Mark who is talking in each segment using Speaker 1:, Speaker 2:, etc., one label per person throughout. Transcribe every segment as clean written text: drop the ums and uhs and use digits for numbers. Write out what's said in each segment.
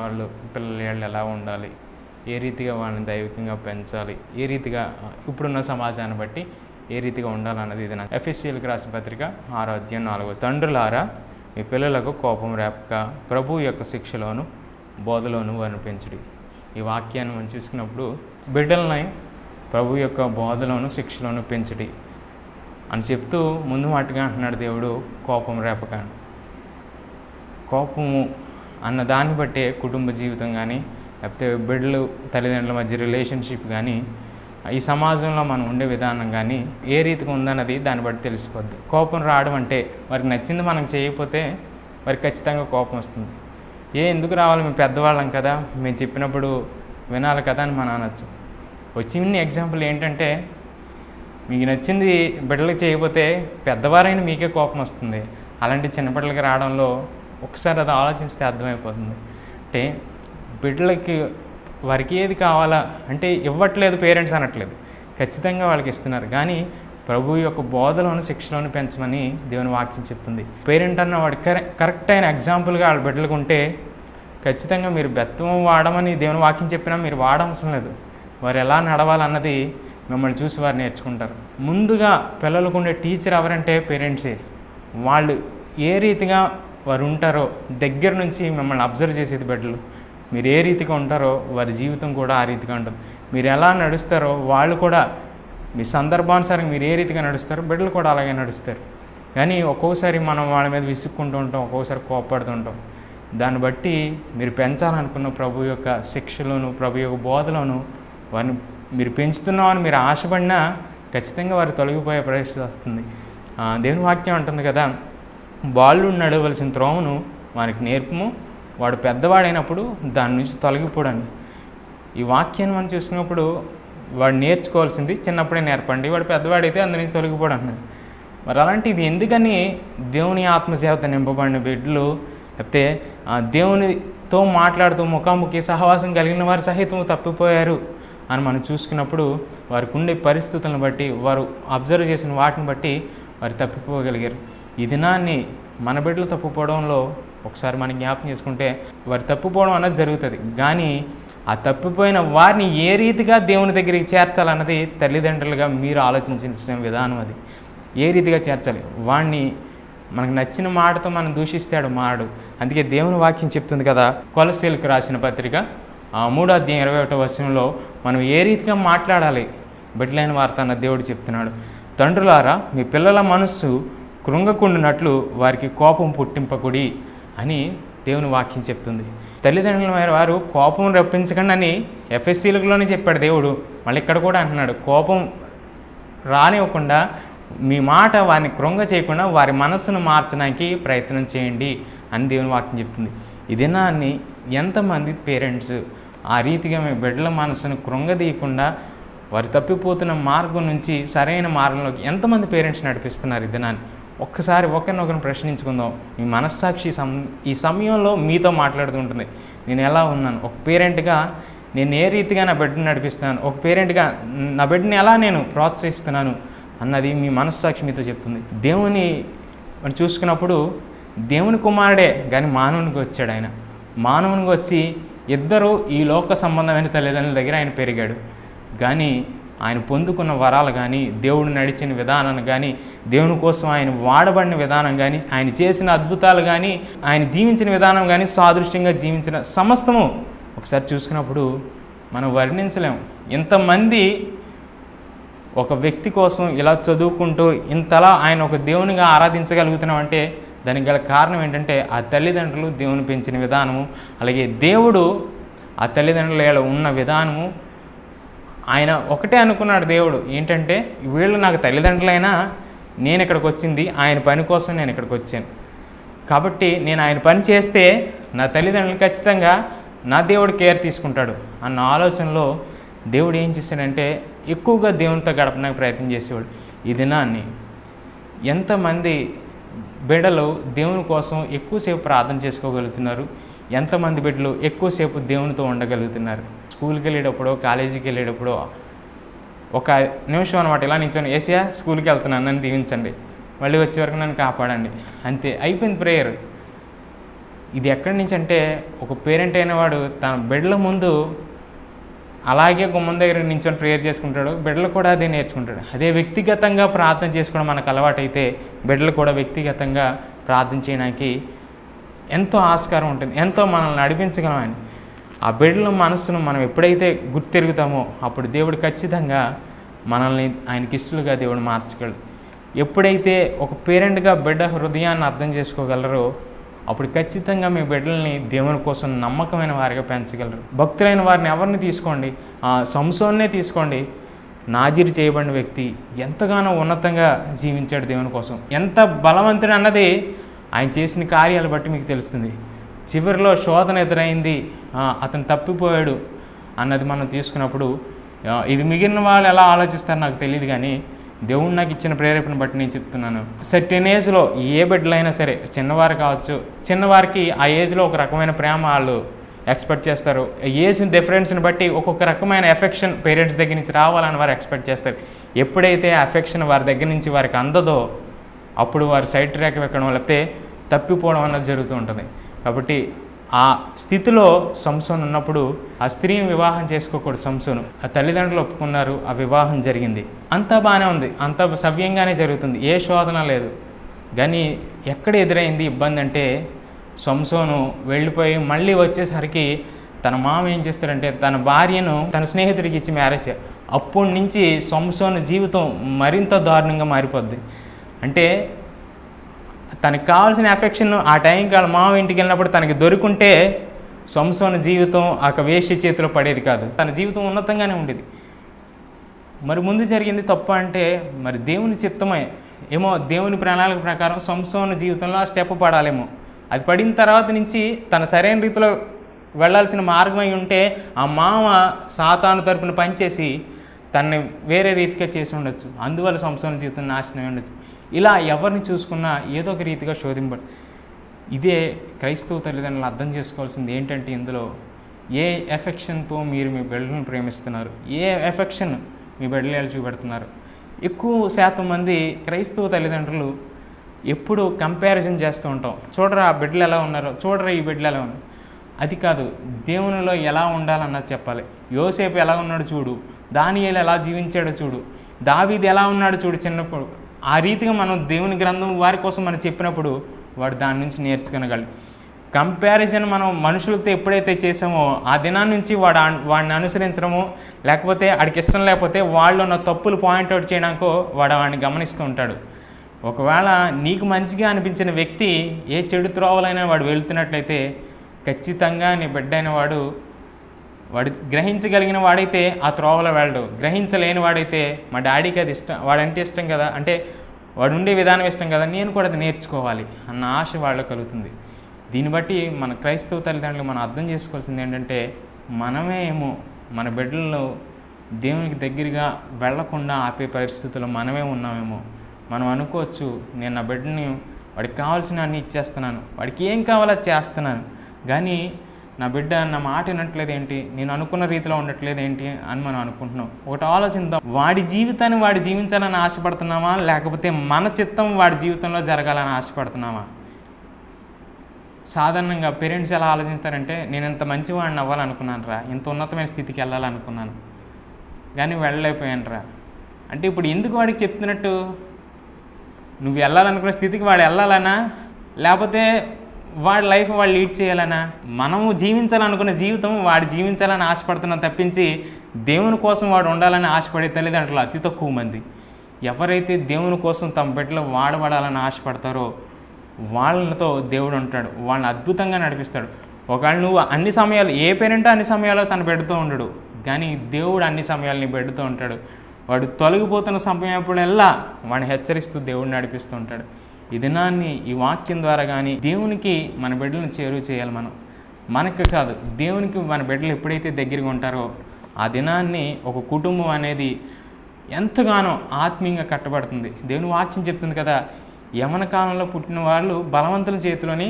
Speaker 1: వాళ్ళు పిల్లలు ఎలా ఉండాలి, ఏ రీతిగా వాళ్ళని దైవికంగా పెంచాలి, ఏ రీతిగా ఇప్పుడున్న సమాజాన్ని బట్టి ఏ రీతిగా ఉండాలన్నది ఇది నాకు ఎఫెసీయులకు రాసిన పత్రిక 6:4. తండ్రులారా, మీ పిల్లలకు కోపం రేపక ప్రభు యొక్క శిక్షలోను బోధలోను వారిని పెంచుడి. ఈ వాక్యాన్ని మనం చూసుకున్నప్పుడు బిడ్డలని ప్రభు యొక్క బోధలోను శిక్షలోను పెంచుడి అని చెప్తూ ముందు మాటగా అంటున్నాడు దేవుడు, కోపం రేపక. కోపము అన్న దాన్ని బట్టే కుటుంబ జీవితం కానీ, లేకపోతే బిడ్డలు తల్లిదండ్రుల మధ్య రిలేషన్షిప్ కానీ, ఈ సమాజంలో మనం ఉండే విధానం కానీ ఏ రీతిగా ఉందన్నది దాన్ని బట్టి తెలిసిపోద్ది. కోపం రావడం అంటే వారికి నచ్చింది మనకు చేయకపోతే వారికి ఖచ్చితంగా కోపం వస్తుంది. ఎందుకు రావాలి, మేము పెద్దవాళ్ళం కదా, మేము చెప్పినప్పుడు వినాలి కదా అని మనం అనొచ్చు. వచ్చిన ఎగ్జాంపుల్ ఏంటంటే, మీకు నచ్చింది బిడ్డలకు చేయకపోతే పెద్దవారైనా మీకే కోపం వస్తుంది. అలాంటి చిన్నపిల్లలకి రావడంలో ఒకసారి అది ఆలోచిస్తే అర్థమైపోతుంది. అంటే బిడ్డలకి వారికి ఏది కావాలా అంటే ఇవ్వట్లేదు పేరెంట్స్ అనట్లేదు, ఖచ్చితంగా వాళ్ళకి ఇస్తున్నారు. కానీ ప్రభు యొక్క బోధలోను శిక్షలోను పెంచమని దేవుని వాక్యం చెప్తుంది. పేరెంట్ అన్న వాడు కరెక్ట్ అయిన ఎగ్జాంపుల్గా వాళ్ళ బిడ్డలకు ఉంటే ఖచ్చితంగా మీరు బెత్తం వాడమని దేవుని వాక్యం చెప్పినా మీరు వాడవసరం లేదు. వారు ఎలా నడవాలన్నది మిమ్మల్ని చూసి వారు నేర్చుకుంటారు. ముందుగా పిల్లలకు ఉండే టీచర్ ఎవరంటే పేరెంట్సే. వాళ్ళు ఏ రీతిగా వారు ఉంటారో దగ్గర నుంచి మిమ్మల్ని అబ్జర్వ్ చేసేది బిడ్డలు. మీరు ఏ రీతిగా ఉంటారో వారి జీవితం కూడా ఆ రీతిగా ఉంటుంది. మీరు ఎలా నడుస్తారో వాళ్ళు కూడా మీ సందర్భానుసారంగా మీరు ఏ రీతిగా నడుస్తారో బిడ్డలు కూడా అలాగే నడుస్తారు. కానీ ఒక్కోసారి మనం వాళ్ళ మీద విసుక్కుంటూ ఉంటాం, ఒక్కోసారి కోప్పడుతుంటాం. దాన్ని బట్టి మీరు పెంచాలనుకున్న ప్రభు యొక్క శిక్షలోను ప్రభు యొక్క బోధలోను వారిని మీరు పెంచుతున్నామని మీరు ఆశపడినా ఖచ్చితంగా వారు తొలగిపోయే పరిస్థితి వస్తుంది. దేవుని వాక్యం అంటుంది కదా, బాలుడు నడవలసిన త్రోవను వారికి నేర్పుము, వాడు పెద్దవాడైనప్పుడు దాని నుంచి తొలగిపోడని. ఈ వాక్యాన్ని మనం చూసినప్పుడు వాడు నేర్చుకోవాల్సింది చిన్నప్పుడే నేర్పండి, వాడు పెద్దవాడైతే అందరి నుంచి తొలగిపోడు అన్నది. మరి అలాంటి ఇది ఎందుకని దేవుని ఆత్మసేవత నింపబడిన బిడ్డలు, లేకపోతే దేవునితో మాట్లాడుతూ ముఖాముఖి సహవాసం కలిగిన వారు సహితం తప్పిపోయారు అని మనం చూసుకున్నప్పుడు వారికి ఉండే పరిస్థితులను బట్టి, వారు అబ్జర్వ్ చేసిన వాటిని బట్టి వారు తప్పిపోగలిగారు. ఈ దినాన్ని మన బిడ్డలు తప్పిపోవడంలో ఒకసారి మనం జ్ఞాపకం చేసుకుంటే వారు తప్పిపోవడం అన్నది జరుగుతుంది. కానీ ఆ తప్పిపోయిన వారిని ఏ రీతిగా దేవుని దగ్గరికి చేర్చాలన్నది తల్లిదండ్రులుగా మీరు ఆలోచించిన విధానం. అది ఏ రీతిగా చేర్చాలి, వాడిని మనకు నచ్చిన మాటతో మనం దూషిస్తాడు మాడు. అందుకే దేవుని వాక్యం చెప్తుంది కదా, కొలస్సీలకు రాసిన పత్రిక 3:21 మనం ఏ రీతిగా మాట్లాడాలి బిడ్డలైన వారితో అన్న దేవుడు చెప్తున్నాడు. తండ్రులారా, మీ పిల్లల మనస్సు కృంగకుండునట్లు వారికి కోపం పుట్టింపకుడి అని దేవుని వాక్యం చెప్తుంది. తల్లిదండ్రుల వారు కోపం రప్పించకండి అని ఎఫెసీలకులోనే చెప్పాడు దేవుడు. మళ్ళీ ఇక్కడ కూడా అంటున్నాడు, కోపం రానివ్వకుండా మీ మాట వారిని కృంగ చేయకుండా వారి మనస్సును మార్చడానికి ప్రయత్నం చేయండి అని దేవుని వాక్యం చెప్తుంది. ఈ దినాన్ని ఎంతమంది పేరెంట్స్ ఆ రీతిగా మీ బిడ్డల మనసును కృంగదీయకుండా వారు తప్పిపోతున్న మార్గం నుంచి సరైన మార్గంలోకి ఎంతమంది పేరెంట్స్ నడిపిస్తున్నారు ఈ దినాన్ని? ఒక్కసారి ఒకరినొకరిని ప్రశ్నించుకుందాం. మీ మనస్సాక్షి ఈ సమయంలో మీతో మాట్లాడుతుంటుంది. నేను ఎలా ఉన్నాను, ఒక పేరెంట్గా నేను ఏ రీతిగా నా బిడ్డని నడిపిస్తున్నాను, ఒక పేరెంట్గా నా బిడ్డని ఎలా నేను ప్రోత్సహిస్తున్నాను అన్నది మీ మనస్సాక్షి మీతో చెప్తుంది. దేవుని మనం చూసుకున్నప్పుడు దేవుని కుమారుడే కానీ మానవునికి వచ్చాడు. ఆయన మానవునికి వచ్చి ఇద్దరు ఈ లోక సంబంధమైన తల్లిదండ్రుల దగ్గర ఆయన పెరిగాడు. కానీ ఆయన పొందుకున్న వరాలు కానీ, దేవుడు నడిచిన విధానం కానీ, దేవుని కోసం ఆయన వాడబడిన విధానం కానీ, ఆయన చేసిన అద్భుతాలు కానీ, ఆయన జీవించిన విధానం కానీ, సాదృశ్యంగా జీవించిన సమస్తము ఒకసారి చూసుకున్నప్పుడు మనం వర్ణించలేము. ఇంతమంది ఒక వ్యక్తి కోసం ఇలా చదువుకుంటూ ఇంతలా ఆయన ఒక దేవునిగా ఆరాధించగలుగుతున్నాం అంటే దానికి గల కారణం ఏంటంటే ఆ తల్లిదండ్రులు దేవుని పెంచిన విధానము, అలాగే దేవుడు ఆ తల్లిదండ్రుల ఉన్న విధానము. ఆయన ఒకటే అనుకున్నాడు దేవుడు, ఏంటంటే వీళ్ళు నాకు తల్లిదండ్రులైనా నేను ఇక్కడికి వచ్చింది ఆయన పని కోసం నేను ఇక్కడికి వచ్చాను. కాబట్టి నేను ఆయన పని చేస్తే నా తల్లిదండ్రులు ఖచ్చితంగా నా దేవుడు కేర్ తీసుకుంటాడు అన్న ఆలోచనలో దేవుడు ఏం చేశాడంటే ఎక్కువగా దేవునితో గడపడానికి ప్రయత్నం చేసేవాడు. ఈ దినాన్ని ఎంతమంది బిడ్డలు దేవుని కోసం ఎక్కువసేపు ప్రార్థన చేసుకోగలుగుతున్నారు, ఎంతమంది బిడ్డలు ఎక్కువసేపు దేవునితో ఉండగలుగుతున్నారు? స్కూల్కి వెళ్ళేటప్పుడు, కాలేజీకి వెళ్ళేటప్పుడు ఒక నిమిషం అనమాట ఇలా నిల్చొని, ఏసియా స్కూల్కి వెళ్తున్నాను నన్ను దీవించండి, మళ్ళీ వచ్చే వరకు నన్ను కాపాడండి, అంతే అయిపోయింది ప్రేయర్. ఇది ఎక్కడి నుంచి అంటే, ఒక పేరెంట్ అయిన వాడు తన బిడ్డల ముందు అలాగే గుమ్మం దగ్గర నించొని ప్రేయర్ చేసుకుంటాడు, బిడ్డలు కూడా అదే నేర్చుకుంటాడు. అదే వ్యక్తిగతంగా ప్రార్థన చేసుకోవడం మనకు అలవాటైతే బిడ్డలు కూడా వ్యక్తిగతంగా ప్రార్థన చేయడానికి ఎంతో ఆస్కారం ఉంటుంది, ఎంతో మనల్ని నడిపించగలమని. ఆ బిడ్డల మనస్సును మనం ఎప్పుడైతే గుర్తెరుగుతామో అప్పుడు దేవుడు ఖచ్చితంగా మనల్ని ఆయనకి ఇష్టలుగా దేవుడు మార్చగలడు. ఎప్పుడైతే ఒక పేరెంట్గా బిడ్డ హృదయాన్ని అర్థం చేసుకోగలరో అప్పుడు ఖచ్చితంగా మీ బిడ్డల్ని దేవుని కోసం నమ్మకమైన వారిగా పెంచగలరు. భక్తులైన వారిని ఎవరిని తీసుకోండి, సంసోన్నే తీసుకోండి. నాజీరు చేయబడిన వ్యక్తి ఎంతగానో ఉన్నతంగా జీవించాడు దేవుని కోసం. ఎంత బలవంతుడు అన్నది ఆయన చేసిన కార్యాలు బట్టి మీకు తెలుస్తుంది. చివరిలో శోధన ఎదురైంది, అతను తప్పిపోయాడు అన్నది మనం తీసుకున్నప్పుడు, ఇది మిగిలిన వాళ్ళు ఎలా ఆలోచిస్తారో నాకు తెలియదు, కానీ దేవుడు నాకు ఇచ్చిన ప్రేరేపణ బట్టి నేను చెప్తున్నాను. సర్టెన్ ఏజ్లో ఏ బిడ్డలైనా సరే, చిన్నవారు కావచ్చు, చిన్నవారికి ఆ ఏజ్లో ఒక రకమైన ప్రేమ వాళ్ళు ఎక్స్పెక్ట్ చేస్తారు. ఏజ్ డిఫరెన్స్ని బట్టి ఒక్కొక్క రకమైన ఎఫెక్షన్ పేరెంట్స్ దగ్గర నుంచి రావాలని వారు ఎక్స్పెక్ట్ చేస్తారు. ఎప్పుడైతే ఎఫెక్షన్ వారి దగ్గర నుంచి వారికి అందదో అప్పుడు వారు సైడ్ ట్రాక్ ఎక్కడం లేకపోతే తప్పిపోవడం అన్నది జరుగుతూ ఉంటుంది. కాబట్టి ఆ స్థితిలో సంసోను ఉన్నప్పుడు ఆ స్త్రీని వివాహం చేసుకోకూడదు. సంసోను ఆ తల్లిదండ్రులు ఒప్పుకున్నారు, ఆ వివాహం జరిగింది, అంతా బాగానే ఉంది, అంతా సవ్యంగానే జరుగుతుంది, ఏ శోధన లేదు. కానీ ఎక్కడ ఎదురైంది ఇబ్బంది అంటే, సంసోను వెళ్ళిపోయి మళ్ళీ వచ్చేసరికి తన మామ ఏం చేస్తాడంటే తన భార్యను తన స్నేహితుడికి ఇచ్చి మ్యారేజ్. అప్పటి నుంచి సంసోను జీవితం మరింత దారుణంగా మారిపోద్ది. అంటే తనకు కావాల్సిన ఎఫెక్షన్ ఆ టైంకి వాళ్ళ మామ ఇంటికి వెళ్ళినప్పుడు తనకి దొరుకుంటే సంసోను జీవితం ఆ వేశ్య చేతిలో పడేది కాదు, తన జీవితం ఉన్నతంగానే ఉండేది. మరి ముందు జరిగింది తప్ప అంటే మరి దేవుని చిత్తమే ఏమో, దేవుని ప్రణాళిక ప్రకారం సంసోను జీవితంలో ఆ స్టెప్ పడాలేమో. అది పడిన తర్వాత నుంచి తన సరైన రీతిలో వెళ్ళాల్సిన మార్గం అయి ఉంటే ఆ మామ సాతాను తరపున పనిచేసి తనని వేరే రీతిగా చేసి ఉండొచ్చు. అందువల్ల సంసోను జీవితం నాశనమై ఉండొచ్చు. ఇలా ఎవరిని చూసుకున్నా ఏదో ఒక రీతిగా శోధింపడు. ఇదే క్రైస్తవ తల్లిదండ్రులు అర్థం చేసుకోవాల్సింది ఏంటంటే, ఇందులో ఏ ఎఫెక్షన్తో మీరు మీ బిడ్డలను ప్రేమిస్తున్నారు, ఏ ఎఫెక్షన్ మీ బిడ్డలు చూపెడుతున్నారు. ఎక్కువ శాతం మంది క్రైస్తవ తల్లిదండ్రులు ఎప్పుడు కంపారిజన్ చేస్తూ ఉంటాం. చూడరా ఆ బిడ్డలు ఎలా ఉన్నారో, చూడరా ఈ బిడ్డలు ఎలా ఉన్నారు. అది కాదు, దేవునిలో ఎలా ఉండాలన్నది చెప్పాలి. యోసేపు ఎలా ఉన్నాడో చూడు, దానియేలు ఎలా జీవించాడో చూడు, దావీదు ఎలా ఉన్నాడో చూడు చిన్నప్పుడు. ఆ రీతిగా మనం దేవుని గ్రంథం వారి కోసం మనం చెప్పినప్పుడు వాడు దాని నుంచి నేర్చుకోగలడు. కంపారిజన్ మనం మనుషులతో ఎప్పుడైతే చేసామో ఆ దినాన్ని నుంచి వాడిని అనుసరించడము, లేకపోతే వాడికి ఇష్టం లేకపోతే వాళ్ళు ఉన్న తప్పులు పాయింట్అవుట్ చేయడానికో వాడిని గమనిస్తూ ఉంటాడు. ఒకవేళ నీకు మంచిగా అనిపించిన వ్యక్తి ఏ చెడు త్రోవలైనా వాడు వెళ్తున్నట్లయితే ఖచ్చితంగా నీ బిడ్డ అయిన వాడు గ్రహించగలిగిన వాడైతే ఆ త్రోవలో వెళ్ళడు. గ్రహించలేని వాడైతే మా డాడీకి అది ఇష్టం, వాడంటే ఇష్టం కదా, అంటే వాడు ఉండే విధానం ఇష్టం కదా, నేను కూడా అది నేర్చుకోవాలి అన్న ఆశ వాళ్ళకు కలుగుతుంది. దీన్ని బట్టి మన క్రైస్తవ తల్లిదండ్రులు మనం అర్థం చేసుకోవాల్సింది ఏంటంటే, మనమే ఏమో మన బిడ్డలను దేవునికి దగ్గరగా వెళ్లకుండా ఆపే పరిస్థితుల్లో మనమే ఉన్నామేమో. మనం అనుకోవచ్చు, నేను నా బిడ్డని వాడికి కావాల్సిన అన్నీ ఇచ్చేస్తున్నాను, వాడికి ఏం కావాలో చేస్తున్నాను, కానీ నా బిడ్డ నా మాట వినట్లేదు ఏంటి, నేను అనుకున్న రీతిలో ఉండట్లేదు ఏంటి అని మనం అనుకుంటున్నాం. ఒకటి ఆలోచిద్దాం, వాడి జీవితాన్ని వాడు జీవించాలని ఆశపడుతున్నామా, లేకపోతే మన చిత్తం వాడి జీవితంలో జరగాలని ఆశపడుతున్నామా? సాధారణంగా పేరెంట్స్ ఎలా ఆలోచిస్తారంటే, నేను ఇంత మంచివాడిని అవ్వాలనుకున్నాను రా, ఇంత ఉన్నతమైన స్థితికి వెళ్ళాలనుకున్నాను కానీ వెళ్ళలేకపోయాను రా అంటే, ఇప్పుడు ఎందుకు వాడికి చెప్తున్నట్టు? నువ్వు వెళ్ళాలనుకున్న స్థితికి వాడు వెళ్ళాలనా, లేకపోతే వాడి లైఫ్ వాడు లీడ్ చేయాలనా? మనము జీవించాలనుకున్న జీవితం వాడు జీవించాలని ఆశపడుతున్నాం తప్పించి దేవుని కోసం వాడు ఉండాలని ఆశపడే తల్లిదండ్రులు అతి తక్కువ మంది. ఎవరైతే దేవుని కోసం తమ బిడ్డలు వాడబడాలని ఆశపడతారో వాళ్ళతో దేవుడు ఉంటాడు, వాళ్ళని అద్భుతంగా నడిపిస్తాడు. ఒకవేళ నువ్వు అన్ని సమయాలు, ఏ పేరెంట్ అన్ని సమయాల్లో తన బిడ్డతో ఉండడు, కానీ దేవుడు అన్ని సమయాలు నీ బిడ్డతో ఉంటాడు. వాడు తొలగిపోతున్న సమయప్పుడల్లా వాడిని హెచ్చరిస్తూ దేవుడు నడిపిస్తూ ఉంటాడు. ఈ దినాన్ని ఈ వాక్యం ద్వారా కానీ దేవునికి మన బిడ్డలను చేరువ చేయాలి. మనకు కాదు, దేవునికి మన బిడ్డలు ఎప్పుడైతే దగ్గరగా ఉంటారో ఆ దినాన్ని ఒక కుటుంబం అనేది ఎంతగానో ఆత్మీయంగా కట్టబడుతుంది. దేవుని వాక్యం చెప్తుంది కదా, యవన కాలంలో పుట్టిన వాళ్ళు బలవంతుల చేతిలోని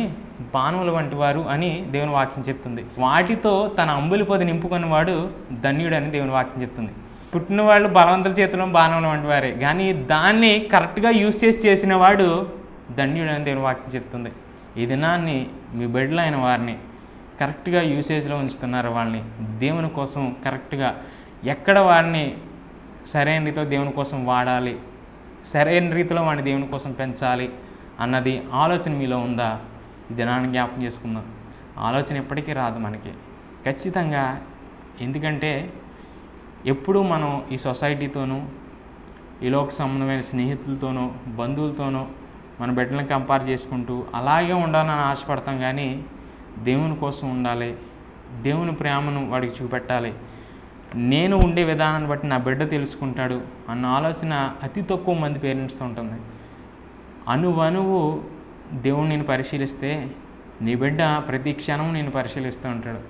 Speaker 1: బాణముల వంటి వారు అని దేవుని వాక్యం చెప్తుంది. వాటితో తన అంబులి పొది నింపుకున్నవాడు ధన్యుడని దేవుని వాక్యం చెప్తుంది. పుట్టిన వాళ్ళు బలవంతుల చేతిలో బాణముల వంటి వారే, కానీ దాన్ని కరెక్ట్గా యూజ్ చేసిన వాడు ధన్యుడని దేవుని వాక్యం చెప్తుంది. ఈ దినాన్ని మీ బిడ్డలు అయిన వారిని కరెక్ట్గా యూసేజ్లో ఉంచుతున్నారు. వాళ్ళని దేవుని కోసం కరెక్ట్గా ఎక్కడ వారిని సరైన రీతిలో దేవుని కోసం వాడాలి, సరైన రీతిలో వాడిని దేవుని కోసం పెంచాలి అన్నది ఆలోచన మీలో ఉందా? ఈ దినాన్ని జ్ఞాపకం చేసుకుందాం. ఆలోచన ఎప్పటికీ రాదు మనకి ఖచ్చితంగా. ఎందుకంటే ఎప్పుడూ మనం ఈ సొసైటీతోనూ, ఈ లోక సంబంధమైన స్నేహితులతోనూ, బంధువులతోనూ మన బిడ్డలను కంపేర్ చేసుకుంటూ అలాగే ఉండాలని ఆశపడతాం. కానీ దేవుని కోసం ఉండాలి, దేవుని ప్రేమను వాడికి చూపెట్టాలి, నేను ఉండే విధానాన్ని బట్టి నా బిడ్డ తెలుసుకుంటాడు అన్న ఆలోచన అతి తక్కువ మంది పేరెంట్స్తో ఉంటుంది. అణువణువు దేవుడు నేను పరిశీలిస్తే నీ బిడ్డ ప్రతి క్షణం నేను పరిశీలిస్తూ ఉంటాడు.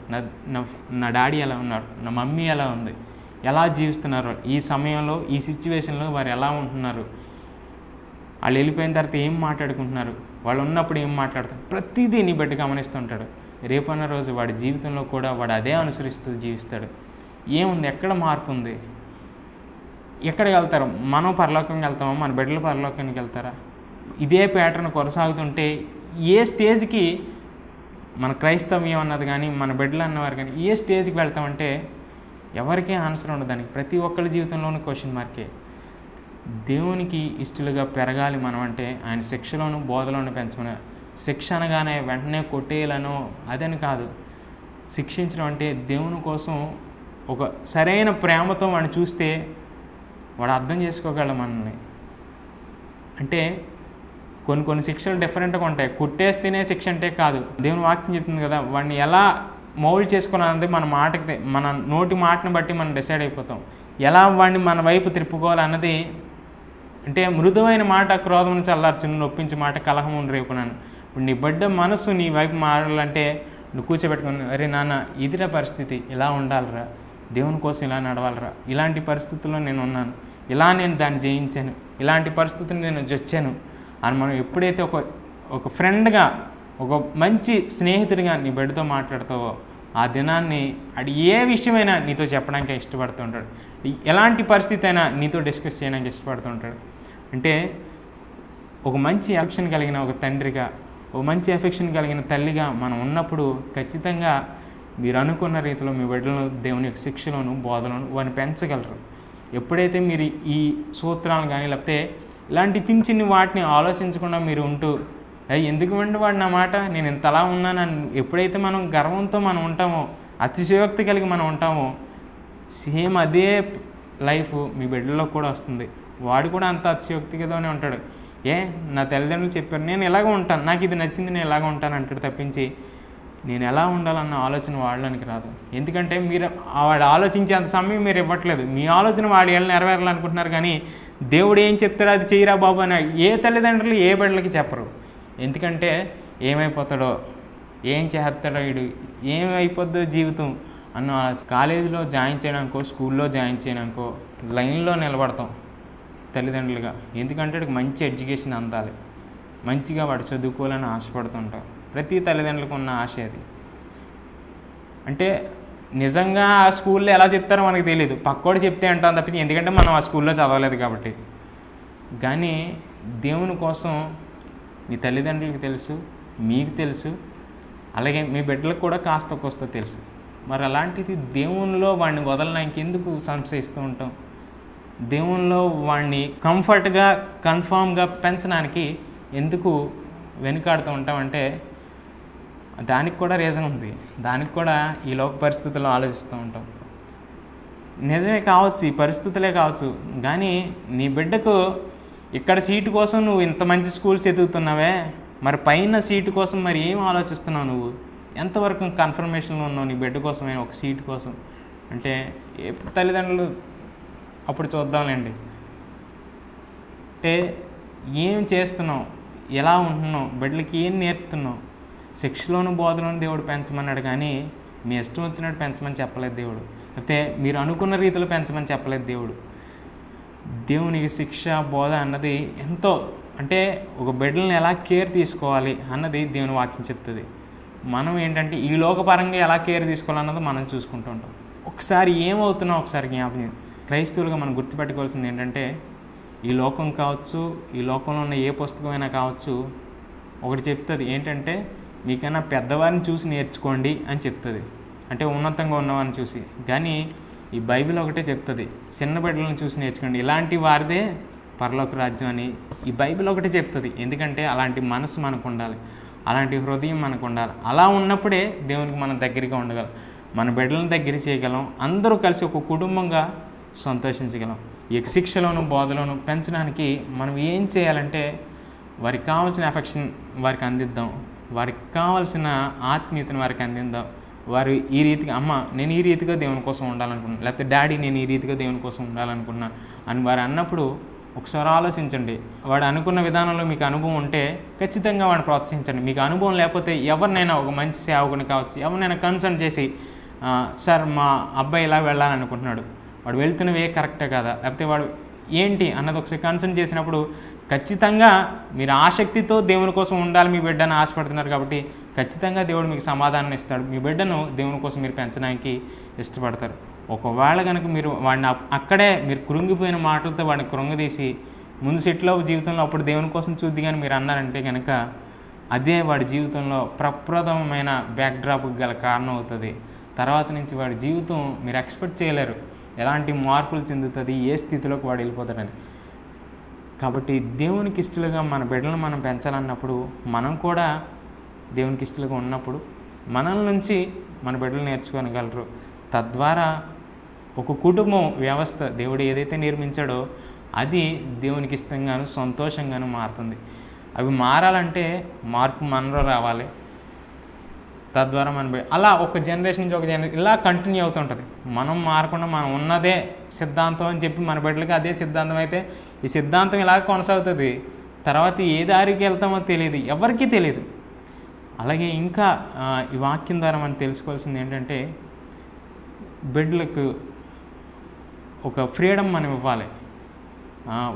Speaker 1: నా డాడీ ఎలా ఉన్నారు, నా మమ్మీ ఎలా ఉంది, ఎలా జీవిస్తున్నారు, ఈ సమయంలో ఈ సిచ్యువేషన్లో వారు ఎలా ఉంటున్నారు, వాళ్ళు వెళ్ళిపోయిన తర్వాత ఏం మాట్లాడుకుంటున్నారు, వాళ్ళు ఉన్నప్పుడు ఏం మాట్లాడతారు, ప్రతిదీ నీ బిడ్డ గమనిస్తుంటాడు. రేపన్న రోజు వాడి జీవితంలో కూడా వాడు అదే అనుసరిస్తూ జీవిస్తాడు. ఏముంది, ఎక్కడ మార్పు ఉంది, ఎక్కడికి వెళ్తారు? మనం పరలోకంకి వెళ్తామా, మన బిడ్డలు పరలోకానికి వెళ్తారా? ఇదే ప్యాటర్న్ కొనసాగుతుంటే ఏ స్టేజ్కి మన క్రైస్తవ్యం అన్నది కానీ, మన బిడ్డలు అన్నవారు కానీ ఏ స్టేజ్కి వెళ్తామంటే ఎవరికీ ఆన్సర్ ఉండదు దానికి. ప్రతి ఒక్కరి జీవితంలోనూ క్వశ్చన్ మార్కే. దేవునికి ఇష్టలుగా పెరగాలి మనం అంటే ఆయన శిక్షలోను బోధలోను పెంచమని. శిక్ష అనగానే వెంటనే కొట్టేయాలనో అదని కాదు. శిక్షించడం అంటే దేవుని కోసం ఒక సరైన ప్రేమతో వాడిని చూస్తే వాడు అర్థం చేసుకోగలడు మనల్ని. అంటే కొన్ని శిక్షలు డిఫరెంట్గా ఉంటాయి. కొట్టేస్తేనే శిక్ష అంటే కాదు. దేవుని వాక్యం చెప్తుంది కదా, వాడిని ఎలా మౌల్డ్ చేసుకోవాలన్నది మన మాటకి, మన నోటి మాటను బట్టి మనం డిసైడ్ అయిపోతాం. ఎలా వాడిని మన వైపు తిప్పుకోవాలన్నది. అంటే మృదువైన మాట క్రోధమును చల్లార్చును, నొప్పించి మాట కలహమును రేపునను. ఇప్పుడు నీ బిడ్డ మనస్సు నీ వైపు మారాలంటే నువ్వు కూర్చోబెట్టుకుని, అరే నాన్న ఇదిరా పరిస్థితి, ఇలా ఉండాలిరా, దేవుని కోసం ఇలా నడవాలరా, ఇలాంటి పరిస్థితుల్లో నేను ఉన్నాను, ఇలా నేను దాన్ని జయించాను, ఇలాంటి పరిస్థితులు నేను జొచ్చాను అని మనం ఎప్పుడైతే ఒక ఫ్రెండ్గా, ఒక మంచి స్నేహితుడిగా నీ బిడ్డతో మాట్లాడతావో ఆ దినాన్ని అది ఏ విషయమైనా నీతో చెప్పడానికి ఇష్టపడుతూ ఉంటాడు. ఎలాంటి పరిస్థితి అయినా నీతో డిస్కస్ చేయడానికి ఇష్టపడుతూ ఉంటాడు. అంటే ఒక మంచి ఎఫెక్షన్ కలిగిన ఒక తండ్రిగా, ఒక మంచి ఎఫెక్షన్ కలిగిన తల్లిగా మనం ఉన్నప్పుడు ఖచ్చితంగా మీరు అనుకున్న రీతిలో మీ బిడ్డలను దేవుని యొక్క శిక్షలోను బోధలను వారిని పెంచగలరు. ఎప్పుడైతే మీరు ఈ సూత్రాలను కానీ లేకపోతే ఇలాంటి చిన్న వాటిని ఆలోచించకుండా మీరు ఉంటూ ఎందుకు వెంట వాడు నా మాట, నేను ఇంతలా ఉన్నానని ఎప్పుడైతే మనం గర్వంతో మనం ఉంటామో, అతిశయోక్తి కలిగి మనం ఉంటామో, సేమ్ అదే లైఫ్ మీ బిడ్డలో కూడా వస్తుంది. వాడు కూడా అంత అతిశయోక్తిగానే ఉంటాడు. నా తల్లిదండ్రులు చెప్పారు నేను ఎలాగ ఉంటాను, నాకు ఇది నచ్చింది, నేను ఎలాగ ఉంటాను అంటాడు తప్పించి నేను ఎలా ఉండాలన్న ఆలోచన వాడడానికి రాదు. ఎందుకంటే మీరు వాడు ఆలోచించే అంత సమయం మీరు ఇవ్వట్లేదు. మీ ఆలోచన వాడి ఏళ్ళు నెరవేరాలనుకుంటున్నారు. కానీ దేవుడు ఏం చెప్తారో అది చేయరా బాబు అని ఏ తల్లిదండ్రులు ఏ బిడ్డలకి చెప్పరు. ఎందుకంటే ఏమైపోతాడో, ఏం చేస్తాడో, వీడు ఏమైపోద్దో జీవితం అన్న కాలేజీలో జాయిన్ చేయడానికో, స్కూల్లో జాయిన్ చేయడానికో లైన్లో నిలబడతాం తల్లిదండ్రులుగా. ఎందుకంటే వాడికి మంచి ఎడ్యుకేషన్ అందాలి, మంచిగా వాడు చదువుకోవాలని ఆశపడుతుంటాం. ప్రతి తల్లిదండ్రులకు ఉన్న ఆశ అది. అంటే నిజంగా ఆ స్కూల్లో ఎలా చెప్తారో మనకు తెలియదు, పక్కోడు చెప్తే అంటాం తప్పించి, ఎందుకంటే మనం ఆ స్కూల్లో చదవలేదు కాబట్టి. కానీ దేవుని కోసం మీ తల్లిదండ్రులకు తెలుసు, మీకు తెలుసు, అలాగే మీ బిడ్డలకు కూడా కాస్త కోస్త తెలుసు. మరి అలాంటిది దేవునిలో వాడిని వదలడానికి ఎందుకు సంశయిస్తూ ఉంటాం? దేవునిలో వాడిని కంఫర్ట్గా కన్ఫామ్గా పెంచడానికి ఎందుకు వెనుకాడుతూ ఉంటామంటే దానికి కూడా రీజన్ ఉంది. దానికి కూడా ఈ లోక పరిస్థితుల్లో ఆలోచిస్తూ ఉంటాం. నిజమే కావచ్చు, ఈ పరిస్థితులే కావచ్చు, కానీ నీ బిడ్డకు ఇక్కడ సీటు కోసం నువ్వు ఇంత మంచి స్కూల్స్ ఎదుగుతున్నావే, మరి పైన సీటు కోసం మరి ఏం ఆలోచిస్తున్నావు? నువ్వు ఎంతవరకు కన్ఫర్మేషన్లో ఉన్నావు నీ బిడ్డ కోసమైనా ఒక సీటు కోసం? అంటే తల్లిదండ్రులు అప్పుడు చూద్దాంలేండి. అంటే ఏం చేస్తున్నావు, ఎలా ఉంటున్నావు, బిడ్డలకి ఏం నేర్పుతున్నావు? శిక్షలోను బోధలోను దేవుడు పెంచమన్నాడు, కానీ మీ ఇష్టం వచ్చినట్టు పెంచమని చెప్పలేదు దేవుడు. లేకపోతే మీరు అనుకున్న రీతిలో పెంచమని చెప్పలేదు దేవుడు. దేవునికి శిక్ష బోధ అన్నది ఎంతో, అంటే ఒక బిడ్డలను ఎలా కేర్ తీసుకోవాలి అన్నది దేవుని వాక్యం చెప్తుంది. మనం ఏంటంటే ఈ లోకపరంగా ఎలా కేర్ తీసుకోవాలన్నది మనం చూసుకుంటూ ఉంటాం. ఒకసారి ఏమవుతున్నావు ఒకసారి జ్ఞాపకం. క్రైస్తవులుగా మనం గుర్తుపెట్టుకోవాల్సింది ఏంటంటే ఈ లోకం కావచ్చు, ఈ లోకంలో ఉన్న ఏ పుస్తకమైనా కావచ్చు, ఒకటి చెప్తుంది ఏంటంటే, మీకన్నా పెద్దవారిని చూసి నేర్చుకోండి అని చెప్తుంది, అంటే ఉన్నతంగా ఉన్నవారిని చూసి. కానీ ఈ బైబిల్ ఒకటే చెప్తుంది, చిన్న బిడ్డలను చూసి నేర్చుకోండి, ఇలాంటి వారిదే పరలోక రాజ్యం అని ఈ బైబిల్ ఒకటే చెప్తుంది. ఎందుకంటే అలాంటి మనసు మనకు ఉండాలి, అలాంటి హృదయం మనకు ఉండాలి. అలా ఉన్నప్పుడే దేవునికి మనం దగ్గరగా ఉండగలం, మన బిడ్డలను దగ్గర చేయగలం, అందరూ కలిసి ఒక కుటుంబంగా సంతోషించగలం. ఈ శిక్షలోను బోధలోను పెంచడానికి మనం ఏం చేయాలంటే, వారికి కావాల్సిన ఎఫెక్షన్ వారికి అందిద్దాం, వారికి కావాల్సిన ఆత్మీయతను వారికి అందిద్దాం. వారు ఈ రీతిగా, అమ్మ నేను ఈ రీతిగా దేవుని కోసం ఉండాలనుకున్నాను, లేకపోతే డాడీ నేను ఈ రీతిగా దేవుని కోసం ఉండాలనుకున్నా అని వారు అన్నప్పుడు ఒకసారి ఆలోచించండి. వాడు అనుకున్న విధానంలో మీకు అనుభవం ఉంటే ఖచ్చితంగా వాడిని ప్రోత్సహించండి. మీకు అనుభవం లేకపోతే ఎవరినైనా, ఒక మంచి సేవకుని కావచ్చు, ఎవరినైనా కన్సల్ట్ చేసి, సార్ మా అబ్బాయి ఇలా వెళ్ళాలనుకుంటున్నాడు, వాడు వెళ్తున్నవే కరెక్టే కదా, లేకపోతే వాడు ఏంటి అన్నది ఒకసారి కన్సల్ట్ చేసినప్పుడు ఖచ్చితంగా మీరు ఆసక్తితో దేవుని కోసం ఉండాలి మీ బిడ్డను ఆశపడుతున్నారు కాబట్టి ఖచ్చితంగా దేవుడు మీకు సమాధానం ఇస్తాడు. మీ బిడ్డను దేవుని కోసం మీరు పెంచడానికి ఇష్టపడతారు. ఒకవేళ కనుక మీరు వాడిని అక్కడే మీరు కృంగిపోయిన మాటలతో వాడిని కృంగదీసి ముందు సెటిల్ అవ్వ జీవితంలో అప్పుడు దేవుని కోసం చూద్ది కానీ మీరు అన్నారంటే కనుక అదే వాడి జీవితంలో ప్రప్రథమమైన బ్యాక్డ్రాప్ గల కారణం అవుతుంది. తర్వాత నుంచి వాడి జీవితం మీరు ఎక్స్పెక్ట్ చేయలేరు, ఎలాంటి మార్పులు చెందుతుంది, ఏ స్థితిలోకి వాడు వెళ్ళిపోతాడని. కాబట్టి దేవునికి ఇష్టలుగా మన బిడ్డలను మనం పెంచాలన్నప్పుడు, మనం కూడా దేవునికి ఇష్టలుగా ఉన్నప్పుడు మనల నుంచి మన బిడ్డలు నేర్చుకోగలరు. తద్వారా ఒక కుటుంబం వ్యవస్థ దేవుడు ఏదైతే నిర్మించాడో అది దేవునికి ఇష్టంగాను సంతోషంగాను మారుతుంది. అవి మారాలంటే మార్పు మనలో రావాలి. తద్వారా మన అలా ఒక జనరేషన్ నుంచి ఒక జనరేషన్ ఇలా కంటిన్యూ అవుతుంటుంది. మనం మారకుండా మనం ఉన్నదే సిద్ధాంతం అని చెప్పి మన బిడ్డలకి అదే సిద్ధాంతం అయితే ఈ సిద్ధాంతం ఇలా కొనసాగుతుంది. తర్వాత ఏ దారికి వెళ్తామో తెలియదు, ఎవరికీ తెలియదు. అలాగే ఇంకా ఈ వాక్యం ద్వారా మనం తెలుసుకోవాల్సింది ఏంటంటే, బిడ్డలకు ఒక ఫ్రీడమ్ మనం ఇవ్వాలి.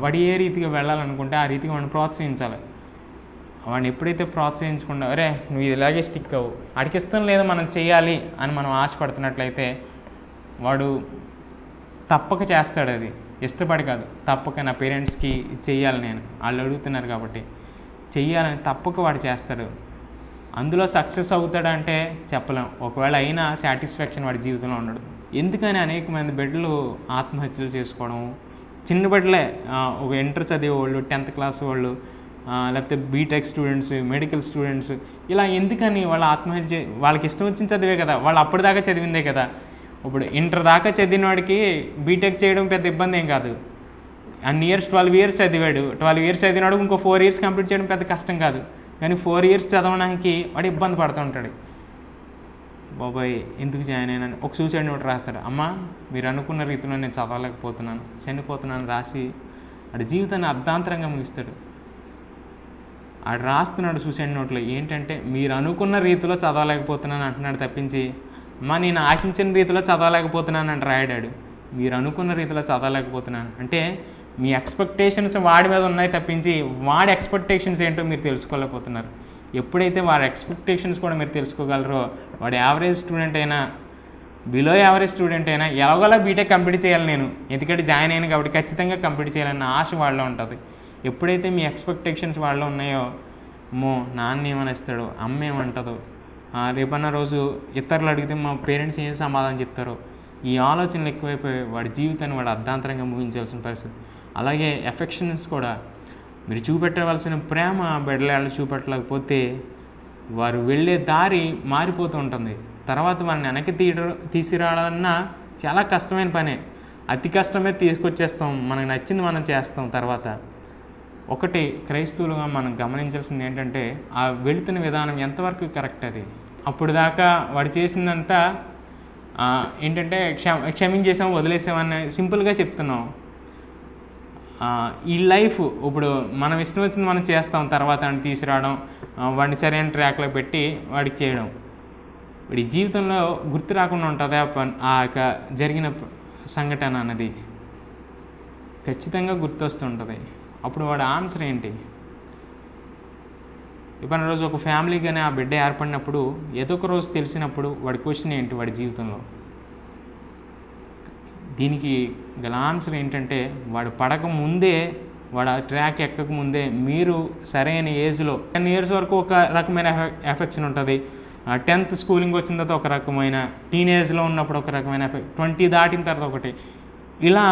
Speaker 1: వాడు ఏ రీతిగా వెళ్ళాలనుకుంటే ఆ రీతిగా వాడిని ప్రోత్సహించాలి. వాడిని ఎప్పుడైతే ప్రోత్సహించకుండా అరే నువ్వు ఇలాగే స్టిక్ అవ్వు, వాడికి ఇష్టం లేదు మనం చేయాలి అని మనం ఆశపడుతున్నట్లయితే వాడు తప్పక చేస్తాడు. అది ఇష్టపడి కాదు, తప్పక నా పేరెంట్స్కి చెయ్యాలి, నేను వాళ్ళు అడుగుతున్నారు కాబట్టి చెయ్యాలని తప్పక వాడు చేస్తాడు. అందులో సక్సెస్ అవుతాడంటే చెప్పలేం. ఒకవేళ అయినా సాటిస్ఫాక్షన్ వాడి జీవితంలో ఉండడు. ఎందుకని అనేక మంది బిడ్డలు ఆత్మహత్యలు చేసుకోవడం, చిన్న బిడ్డలే ఒక ఇంటర్ చదివే వాళ్ళు, 10th క్లాస్ వాళ్ళు, లేకపోతే బీటెక్ స్టూడెంట్స్, మెడికల్ స్టూడెంట్స్, ఇలా ఎందుకని వాళ్ళ ఆత్మహత్య, వాళ్ళకి ఇష్టం వచ్చిన చదివే కదా, వాళ్ళు అప్పటిదాకా చదివిందే కదా. ఇప్పుడు ఇంటర్ దాకా చదివిన వాడికి బీటెక్ చేయడం పెద్ద ఇబ్బంది ఏం కాదు. అన్ని ఇయర్స్ 12 years చదివాడు, 12 years చదివినాడు, ఇంకో 4 years కంప్లీట్ చేయడం పెద్ద కష్టం కాదు. కానీ 4 years చదవడానికి వాడు ఇబ్బంది పడుతూ ఉంటాడు. బాబాయ్ ఎందుకు జాయిన్ అయినాను, ఒక సూసైడ్ నోట్ రాస్తాడు, అమ్మ మీరు అనుకున్న రీతిలో నేను చదవలేకపోతున్నాను, చనిపోతున్నాను రాసి వాడి జీవితాన్ని అర్ధాంతరంగా ముగిస్తాడు. ఆడు రాస్తున్నాడు సూసైడ్ నోట్లో ఏంటంటే మీరు అనుకున్న రీతిలో చదవలేకపోతున్నాను అంటున్నాడు తప్పించి, అమ్మ నేను ఆశించిన రీతిలో చదవలేకపోతున్నాను అని రాయడాడు. మీరు అనుకున్న రీతిలో చదవలేకపోతున్నాను అంటే మీ ఎక్స్పెక్టేషన్స్ వాడి మీద ఉన్నాయి తప్పించి వాడి ఎక్స్పెక్టేషన్స్ ఏంటో మీరు తెలుసుకోలేకపోతున్నారు. ఎప్పుడైతే వాడి ఎక్స్పెక్టేషన్స్ కూడా మీరు తెలుసుకోగలరో, వాడు యావరేజ్ స్టూడెంట్ అయినా బిలో యావరేజ్ స్టూడెంట్ అయినా ఎలాగోలా బీటెక్ కంప్లీట్ చేయాలి నేను, ఎందుకంటే జాయిన్ అయ్యాను కాబట్టి ఖచ్చితంగా కంప్లీట్ చేయాలన్న ఆశ వాళ్ళలో ఉంటుంది. ఎప్పుడైతే మీ ఎక్స్పెక్టేషన్స్ వాళ్ళలో ఉన్నాయో, నాన్న ఏమనిస్తాడో, అమ్మ ఏమంటుందో, రేపన్న రోజు ఇతరులు అడిగితే మా పేరెంట్స్ ఏం సమాధానం చెప్తారో, ఈ ఆలోచనలు ఎక్కువైపోయి వాడి జీవితాన్ని వాడు అర్ధాంతరంగా ముగించాల్సిన పరిస్థితి. అలాగే ఎఫెక్షన్స్ కూడా, మీరు చూపెట్టవలసిన ప్రేమ బిడ్డలు చూపెట్టలేకపోతే వారు వెళ్ళే దారి మారిపోతూ ఉంటుంది. తర్వాత వారిని వెనక్కి తీసుకురావాలన్నా చాలా కష్టమైన పనే, అతి కష్టమే తీసుకొచ్చేస్తాం, మనకు నచ్చింది మనం చేస్తాం. తర్వాత ఒకటి క్రైస్తవులుగా మనం గమనించాల్సింది ఏంటంటే, ఆ వెళుతున్న విధానం ఎంతవరకు కరెక్ట్. అది అప్పుడు దాకా వాడు చేసిందంతా ఏంటంటే క్షమించేసాం వదిలేసామని సింపుల్గా చెప్తున్నాం. ఈ లైఫ్ ఇప్పుడు మనం ఇష్టం వచ్చింది మనం చేస్తాం, తర్వాత వాడిని తీసుకురావడం, వాడిని సరైన ట్రాక్లో పెట్టి వాడికి చేయడం, వాడి జీవితంలో గుర్తు రాకుండా ఉంటుంది ఆ యొక్క జరిగిన సంఘటన అన్నది ఖచ్చితంగా గుర్తొస్తుంటుంది. అప్పుడు వాడి ఆన్సర్ ఏంటి? ఇప్పుడు రోజు ఒక ఫ్యామిలీగానే ఆ బిడ్డ ఏర్పడినప్పుడు ఏదో ఒక రోజు తెలిసినప్పుడు వాడి క్వశ్చన్ ఏంటి వాడి జీవితంలో? దీనికి గల ఆన్సర్ ఏంటంటే, వాడు పడక ముందే వాడు ఆ ట్రాక్ ఎక్కక ముందే మీరు సరైన ఏజ్లో 10 ఇయర్స్ వరకు ఒక రకమైన ఎఫెక్షన్ ఉంటుంది, 10th స్కూలింగ్ వచ్చిన తర్వాత ఒక రకమైన, టీనేజ్లో ఉన్నప్పుడు ఒక రకమైన ఎఫెక్ట్, 20 దాటిన తర్వాత ఒకటి, ఇలా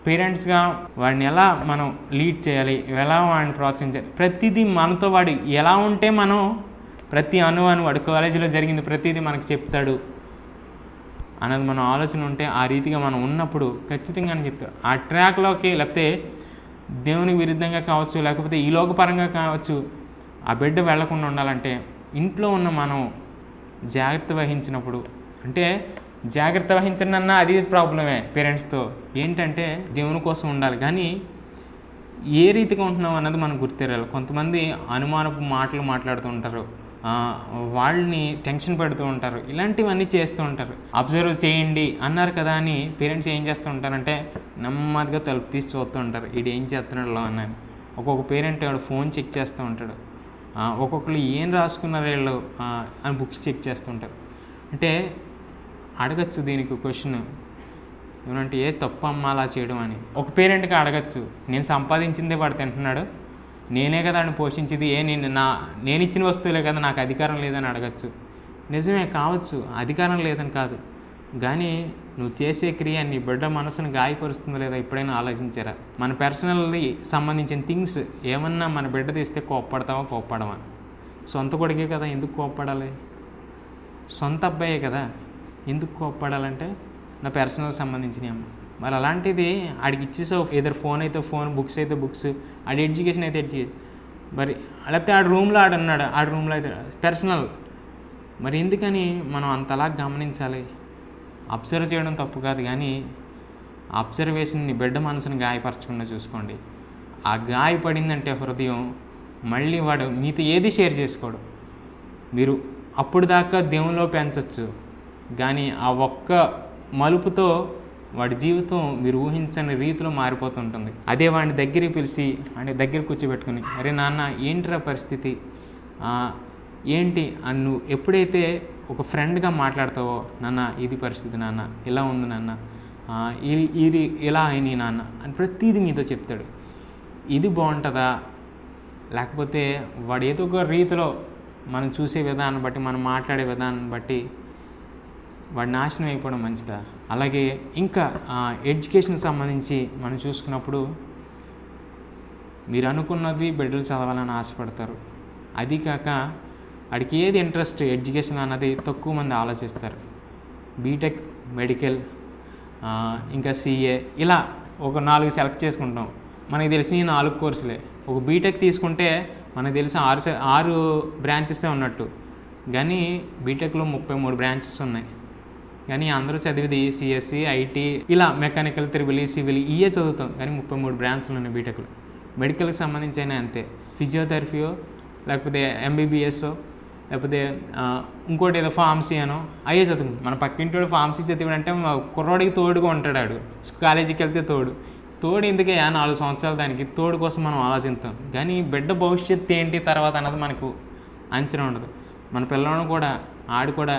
Speaker 1: పేరెంట్స్గా వాడిని ఎలా మనం లీడ్ చేయాలి, ఎలా వాడిని ప్రోత్సహించాలి, ప్రతిదీ మనతో వాడు ఎలా ఉంటే మనం ప్రతి వాడు కాలేజీలో జరిగింది ప్రతిదీ మనకు చెప్తాడు అన్నది మనం ఆలోచన ఉంటే ఆ రీతిగా మనం ఉన్నప్పుడు ఖచ్చితంగా అని చెప్తారు. ఆ ట్రాక్లోకి లేకపోతే దేవునికి విరుద్ధంగా కావచ్చు, లేకపోతే ఈ లోకపరంగా కావచ్చు, ఆ బిడ్డ వెళ్లకుండా ఉండాలంటే ఇంట్లో ఉన్న మనం జాగ్రత్త వహించినప్పుడు, అంటే జాగ్రత్త వహించండి అన్న అది ప్రాబ్లమే పేరెంట్స్తో, ఏంటంటే దేవుని కోసం ఉండాలి, కానీ ఏ రీతిగా ఉంటున్నాం అన్నది మనం గుర్తిరాలి. కొంతమంది అనుమానపు మాటలు మాట్లాడుతూ ఉంటారు, వాళ్ళని టెన్షన్ పెడుతూ ఉంటారు, ఇలాంటివన్నీ చేస్తూ ఉంటారు. అబ్జర్వ్ చేయండి అన్నారు కదా అని పేరెంట్స్ ఏం చేస్తూ ఉంటారంటే నెమ్మదిగా తలుపు తీసి చూస్తూ ఉంటారు, వీడు ఏం చేస్తున్నాడు అన్నాను. ఒక్కొక్క పేరెంట్ వాడు ఫోన్ చెక్ చేస్తూ ఉంటాడు, ఒక్కొక్కరు ఏం రాసుకున్నారు వీళ్ళు అని బుక్స్ చెక్ చేస్తూ ఉంటారు. అంటే అడగచ్చు దీనికి క్వశ్చన్ ఏమంటే ఏ తప్పు అమ్మ అలా చేయడం అని ఒక పేరెంట్కి అడగచ్చు. నేను సంపాదించిందే వాడు తింటున్నాడు, నేనే కదా అని పోషించింది, నేను ఇచ్చిన వస్తువులే కదా, నాకు అధికారం లేదని అడగచ్చు. నిజమే కావచ్చు, అధికారం లేదని కాదు, కానీ నువ్వు చేసే క్రియ నీ బిడ్డ మనసును గాయపరుస్తుందో లేదా ఎప్పుడైనా ఆలోచించారా? మన పర్సనల్లీ సంబంధించిన థింగ్స్ ఏమన్నా మన బిడ్డ తీస్తే కోప్పడతావా కోప్పడమా? సొంత కొడుకే కదా, ఎందుకు కోప్పడాలి? సొంత అబ్బాయే కదా, ఎందుకు కోప్పడాలంటే నా పర్సనల్ సంబంధించినవి అమ్మ. మరి అలాంటిది ఆడికి ఇచ్చేసావు, ఏదో ఫోన్ అయితే ఫోన్, బుక్స్ అయితే బుక్స్, ఆడి ఎడ్యుకేషన్ అయితే ఎడ్యుకేషన్, మరి లేకపోతే ఆడ రూమ్లో ఆడున్నాడు, ఆడ రూమ్లో అయితే పర్సనల్. మరి ఎందుకని మనం అంతలా గమనించాలి? అబ్జర్వ్ చేయడం తప్పు కాదు, కానీ అబ్జర్వేషన్ని బిడ్డ మనసుని గాయపరచకుండా చూసుకోండి. ఆ గాయపడిందంటే హృదయం, మళ్ళీ వాడు మీతో ఏది షేర్ చేసుకోడు. మీరు అప్పుడు దాకా దేవునిలో పెంచవచ్చు, కానీ ఆ ఒక్క మలుపుతో వాడి జీవితం మీరు ఊహించని రీతిలో మారిపోతుంటుంది. అదే వాడిని దగ్గరికి పిలిచి దగ్గర కూర్చోబెట్టుకుని, అరే నాన్న ఏంటిరా పరిస్థితి, ఏంటి అని నువ్వు ఎప్పుడైతే ఒక ఫ్రెండ్గా మాట్లాడతావో, నాన్న ఇది పరిస్థితి నాన్న, ఇలా ఉంది నాన్న, ఇది ఇలా అయినాయి నాన్న అని ప్రతిదీ మీతో చెప్తాడు. ఇది బాగుంటుందా? లేకపోతే వాడు ఏదో ఒక రీతిలో మనం చూసే విధానం బట్టి, మనం మాట్లాడే విధానం బట్టి వాడు నాశనం అయిపోవడం మంచిదా? అలాగే ఇంకా ఎడ్యుకేషన్ సంబంధించి మనం చూసుకున్నప్పుడు, మీరు అనుకున్నది బిడ్డలు చదవాలని ఆశపడతారు, అది కాక వాడికి ఏది ఇంట్రెస్ట్ ఎడ్యుకేషన్ అన్నది తక్కువ మంది ఆలోచిస్తారు. బీటెక్, మెడికల్, ఇంకా సిఏ, ఇలా ఒక 4 సెలెక్ట్ చేసుకుంటాం. మనకి తెలిసిన 4 కోర్సులే. ఒక బీటెక్ తీసుకుంటే మనకు తెలిసి 6 బ్రాంచెసే ఉన్నట్టు, కానీ బీటెక్లో 33 బ్రాంచెస్ ఉన్నాయి. కానీ అందరూ చదివేది సిఎస్సి, ఐటీ, ఇలా మెకానికల్, త్రిబుల్ ఈ, సివిల్ ఇవే చదువుతాం, కానీ 33 బ్రాంచ్లు ఉన్నాయి బీటెక్లో. మెడికల్కి సంబంధించి అయినా అంతే, ఫిజియోథెరపీయో లేకపోతే ఎంబీబీఎస్ఓ లేకపోతే ఇంకోటి ఏదో ఫార్మసీ అనో అయ్యే చదువు. మన పక్కింటోడు ఫార్మసీ చదివాడంటే కుర్రోడికి తోడుగా ఉంటాడు, ఆడు కాలేజీకి వెళ్తే తోడు ఎందుకే 4 సంవత్సరాలు దానికి తోడు కోసం మనం ఆలోచిస్తాం, కానీ బిడ్డ భవిష్యత్తు ఏంటి తర్వాత అన్నది మనకు అంచనా ఉండదు. మన పిల్లలను కూడా ఆడు కూడా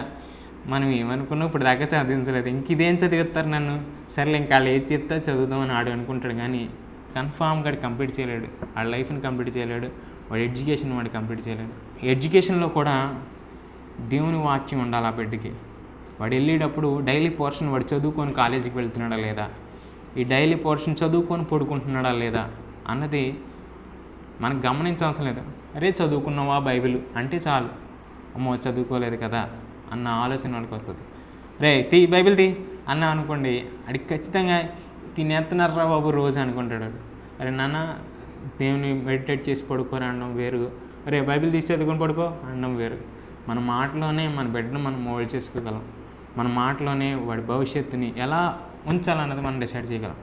Speaker 1: మనం ఏమనుకున్నాం ఇప్పుడు దాకా సాధించలేదు, ఇంక ఇదేం చదివిస్తారు నన్ను, సరేలే ఇంకా వాళ్ళు ఏది చెప్తే చదువుదామని ఆడు అనుకుంటాడు, కానీ కన్ఫామ్గా కంప్లీట్ చేయలేడు, వాడి లైఫ్ని కంప్లీట్ చేయలేడు, వాడి ఎడ్యుకేషన్ వాడు కంప్లీట్ చేయలేడు. ఎడ్యుకేషన్లో కూడా దేవుని వాక్యం ఉండాలి ఆ బిడ్డకి. వాడు వెళ్ళేటప్పుడు డైలీ పోర్షన్ వాడు చదువుకొని కాలేజీకి వెళ్తున్నాడా లేదా, ఈ డైలీ పోర్షన్ చదువుకొని పడుకుంటున్నాడా లేదా అన్నది మనకు గమనించవసరం లేదు. అరే చదువుకున్నావా బైబిల్ అంటే చాలు, అమ్మో చదువుకోలేదు కదా అన్న ఆలోచన వాడికి వస్తుంది. రే బైబిల్ అన్నా అనుకోండి, అడిగి ఖచ్చితంగా తినేస్తున్నారా బాబు రోజు అనుకుంటాడు. అరే నాన్న దేవుని మెడిటేట్ చేసి పడుకోరా అనడం వేరు, అరే బైబిల్ తీసి చదువుకొని పడుకో అనడం వేరు. మన మాటలోనే మన బిడ్డను మనం మోల్డ్ చేసుకోగలం, మన మాటలోనే వాడి భవిష్యత్తుని ఎలా ఉంచాలన్నది మనం డిసైడ్ చేయగలం.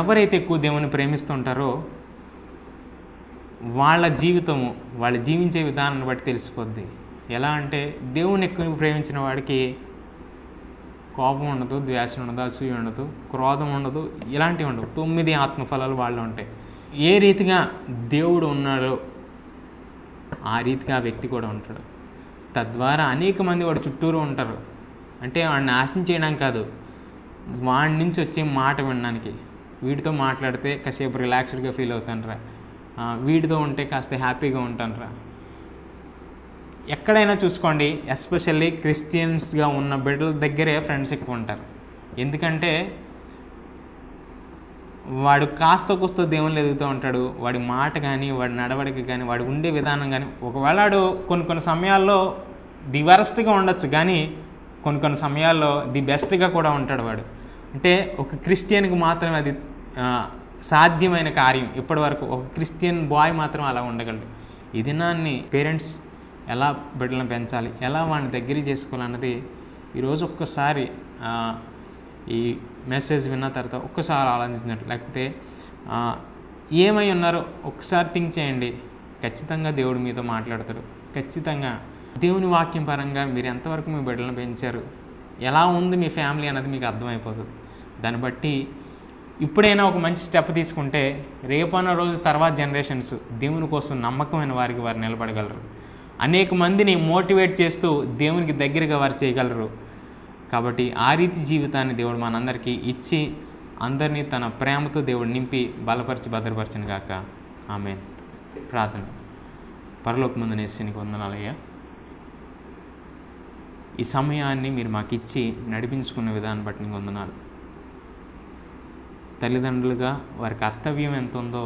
Speaker 1: ఎవరైతే ఎక్కువ దేవుని ప్రేమిస్తుంటారో వాళ్ళ జీవితము, వాళ్ళు జీవించే విధానాన్ని బట్టి తెలిసిపోద్ది. ఎలా అంటే దేవుని ఎక్కువ ప్రేమించిన వాడికి కోపం ఉండదు, ద్వేషం ఉండదు, అసూయ ఉండదు, క్రోధం ఉండదు, ఇలాంటివి ఉండవు. 9 ఆత్మఫలాలు వాళ్ళు ఉంటాయి. ఏ రీతిగా దేవుడు ఉన్నాడో ఆ రీతిగా ఆ వ్యక్తి కూడా ఉంటాడు. తద్వారా అనేక మంది వాడు చుట్టూరు ఉంటారు. అంటే వాడిని నాశనం చేయడానికి కాదు, వాడి నుంచి వచ్చే మాట వినడానికి. వీడితో మాట్లాడితే కాసేపు రిలాక్స్డ్గా ఫీల్ అవుతానురా, వీడితో ఉంటే కాస్త హ్యాపీగా ఉంటానురా. ఎక్కడైనా చూసుకోండి, ఎస్పెషల్లీ క్రిస్టియన్స్గా ఉన్న బిడ్డల దగ్గరే ఫ్రెండ్స్ ఎక్కువ ఉంటారు. ఎందుకంటే వాడు కాస్త కూస్త దేవుళ్ళు ఎదుగుతూ ఉంటాడు. వాడి మాట కానీ, వాడి నడవడిక కానీ, వాడు ఉండే విధానం కానీ, ఒకవేళ వాడు కొన్ని సమయాల్లో ది వరస్ట్గా ఉండొచ్చు, కానీ కొన్ని సమయాల్లో ది బెస్ట్గా కూడా ఉంటాడు వాడు. అంటే ఒక క్రిస్టియన్కి మాత్రమే అది సాధ్యమైన కార్యం. ఇప్పటి వరకు ఒక క్రిస్టియన్ బాయ్ మాత్రం అలా ఉండగలడు. ఈ దినాన్ని పేరెంట్స్ ఎలా బిడ్డలను పెంచాలి, ఎలా వాడిని దగ్గర చేసుకోవాలన్నది ఈరోజు ఒక్కసారి ఈ మెసేజ్ విన్న తర్వాత ఒక్కసారి ఆలోచించినట్టు, లేకపోతే ఏమై ఉన్నారో ఒక్కసారి థింక్ చేయండి. ఖచ్చితంగా దేవుడు మీతో మాట్లాడతాడు. ఖచ్చితంగా దేవుని వాక్యం పరంగా మీరు ఎంతవరకు మీ బిడ్డలను పెంచారు, ఎలా ఉంది మీ ఫ్యామిలీ అన్నది మీకు అర్థమైపోతుంది. దాన్ని బట్టి ఇప్పుడైనా ఒక మంచి స్టెప్ తీసుకుంటే రేపన్న రోజు తర్వాత జనరేషన్స్ దేవుని కోసం నమ్మకమైన వారికి వారు నిలబడగలరు. అనేక మందిని మోటివేట్ చేస్తూ దేవునికి దగ్గరగా వారు చేయగలరు. కాబట్టి ఆ రీతి జీవితాన్ని దేవుడు మనందరికీ ఇచ్చి అందరినీ తన ప్రేమతో దేవుడు నింపి బలపరిచి భద్రపరచను గాక. ఆమేన్. ప్రార్థన. పరలోకమందున యేసు నీకు వందనాలయ్యా. ఈ సమయాన్ని మీరు మాకు ఇచ్చి నడిపించుకున్న విధానం బట్టి నీకు వందనాలు. తల్లిదండ్రులుగా వారి కర్తవ్యం ఎంత ఉందో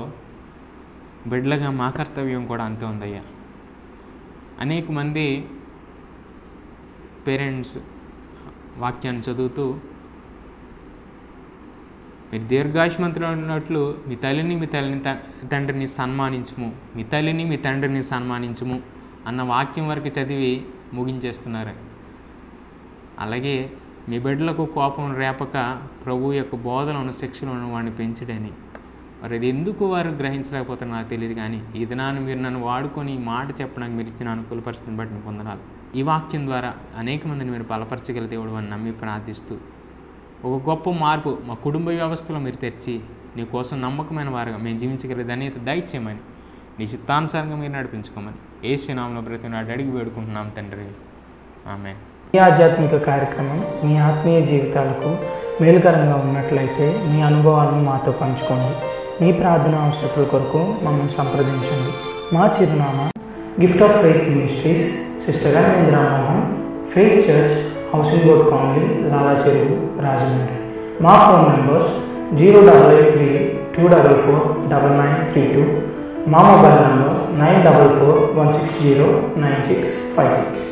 Speaker 1: బిడ్డలుగా మా కర్తవ్యం కూడా అంతే ఉందయ్యా. అనేక మంది పేరెంట్స్ వాక్యాన్ని చదువుతూ మీరు దీర్ఘాయుష్మంతులు ఉన్నట్లు మీ తల్లిని తండ్రిని సన్మానించుము, మీ తల్లిని మీ తండ్రిని సన్మానించుము అన్న వాక్యం వరకు చదివి ముగించేస్తున్నారు. అలాగే మీ బిడ్డలకు కోపం రేపక ప్రభు యొక్క బోధనలను శిక్షలను వాడిని పెంచడని, మరి అది ఎందుకు వారు గ్రహించలేకపోతారో నాకు తెలియదు. కానీ ఈ దినాన్ని మీరు నన్ను వాడుకొని ఈ మాట చెప్పడానికి మీరు ఇచ్చిన అనుకూల పరిస్థితిని బట్టి మీకు వందనాలు. ఈ వాక్యం ద్వారా అనేక మందిని మీరు బలపరచగల దేవుడు అని నమ్మి ప్రార్థిస్తూ ఒక గొప్ప మార్పు మా కుటుంబ వ్యవస్థలో మీరు తెచ్చి నీ కోసం నమ్మకమైన వారుగా మేము జీవించగల ధన్యత దయచేయమని, నీ చిత్తానుసారంగా మీరు నడిపించుకోమని యేసు నామములో బ్రతిమలాడి అడిగి వేడుకుంటున్నాం తండ్రి. ఆమేన్.
Speaker 2: ఈ ఆధ్యాత్మిక కార్యక్రమం మీ ఆత్మీయ జీవితాలకు మేలుకరంగా ఉన్నట్లయితే మీ అనుభవాలను మాతో పంచుకోండి. మీ ప్రార్థన అవసరతల కొరకు మమ్మల్ని సంప్రదించండి. మా చిరునామా gift of faith ministries, sister Indira Mohan, faith church, housing board colony, Lala Cheruvu, Rajahmundry. మా ఫోన్ నెంబర్స్ 083-244-9932. మా మొబైల్ నంబర్ 944-160-9656.